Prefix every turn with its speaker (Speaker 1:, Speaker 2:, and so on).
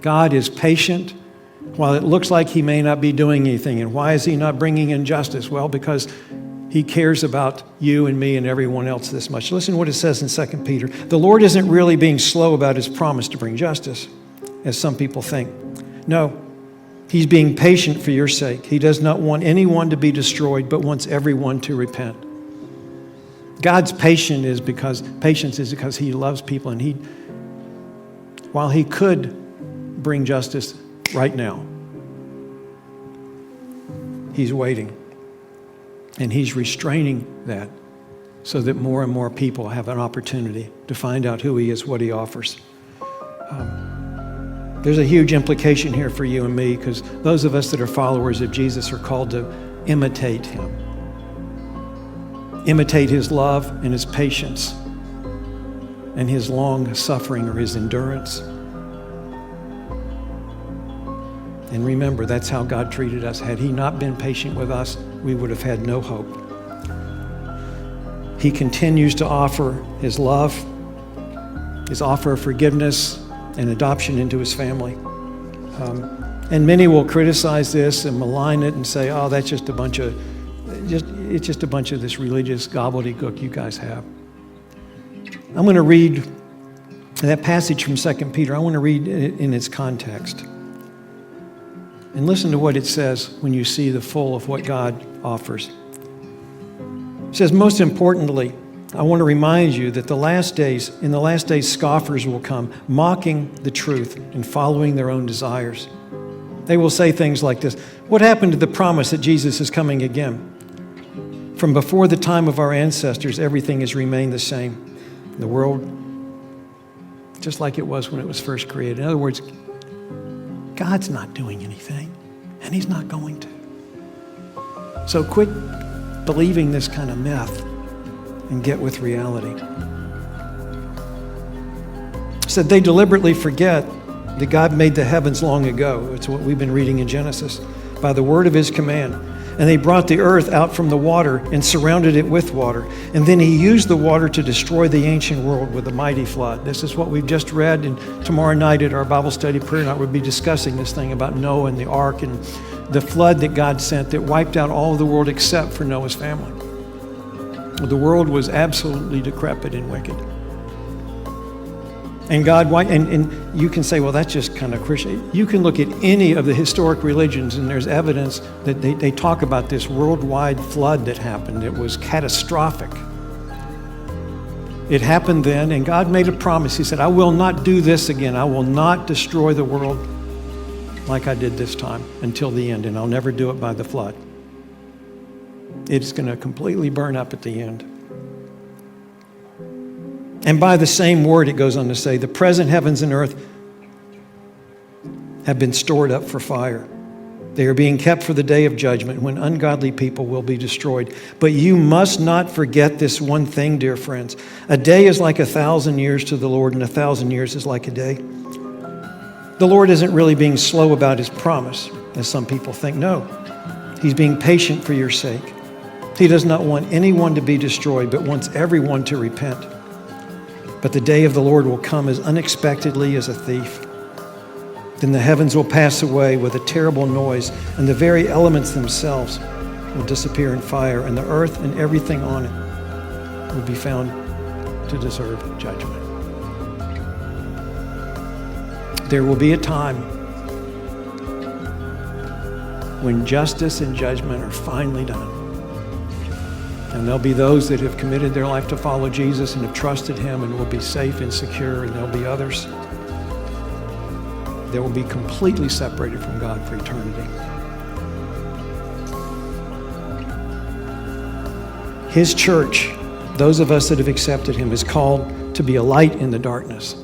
Speaker 1: God is patient while it looks like he may not be doing anything. And why is he not bringing in justice? Well, because he cares about you and me and everyone else this much. Listen to what it says in 2 Peter. The Lord isn't really being slow about his promise to bring justice, as some people think. No, he's being patient for your sake. He does not want anyone to be destroyed, but wants everyone to repent. God's patience is because he loves people, and while he could bring justice right now, he's waiting. And he's restraining that so that more and more people have an opportunity to find out who he is, what he offers. There's a huge implication here for you and me, because those of us that are followers of Jesus are called to imitate him. Imitate his love and his patience and his long suffering or his endurance. And remember, that's how God treated us. Had he not been patient with us, we would have had no hope. He continues to offer his love, his offer of forgiveness and adoption into his family. And many will criticize this and malign it and say, oh, that's just a bunch of this religious gobbledygook you guys have. I'm going to read that passage from 2 Peter. I want to read it in its context. And listen to what it says when you see the full of what God offers. It says, most importantly, I want to remind you that in the last days, scoffers will come, mocking the truth and following their own desires. They will say things like this: what happened to the promise that Jesus is coming again? From before the time of our ancestors, everything has remained the same. The world, just like it was when it was first created. In other words, God's not doing anything, and he's not going to. So quit believing this kind of myth and get with reality. Said they deliberately forget that God made the heavens long ago. It's what we've been reading in Genesis, by the word of his command. And they brought the earth out from the water and surrounded it with water. And then he used the water to destroy the ancient world with a mighty flood. This is what we've just read. And tomorrow night at our Bible study prayer night, we'll be discussing this thing about Noah and the ark and the flood that God sent that wiped out all of the world except for Noah's family. The world was absolutely decrepit and wicked. And God, and you can say, well, that's just kind of Christian. You can look at any of the historic religions, and there's evidence that they talk about this worldwide flood that happened. It was catastrophic. It happened then, and God made a promise. He said, I will not do this again. I will not destroy the world like I did this time until the end, and I'll never do it by the flood. It's going to completely burn up at the end. And by the same word, it goes on to say, the present heavens and earth have been stored up for fire. They are being kept for the day of judgment when ungodly people will be destroyed. But you must not forget this one thing, dear friends. A day is like 1,000 years to the Lord, and 1,000 years is like a day. The Lord isn't really being slow about his promise, as some people think. No, he's being patient for your sake. He does not want anyone to be destroyed, but wants everyone to repent. But the day of the Lord will come as unexpectedly as a thief. Then the heavens will pass away with a terrible noise, and the very elements themselves will disappear in fire, and the earth and everything on it will be found to deserve judgment. There will be a time when justice and judgment are finally done. And there'll be those that have committed their life to follow Jesus and have trusted him and will be safe and secure, and there'll be others that will be completely separated from God for eternity. His church, those of us that have accepted him, is called to be a light in the darkness.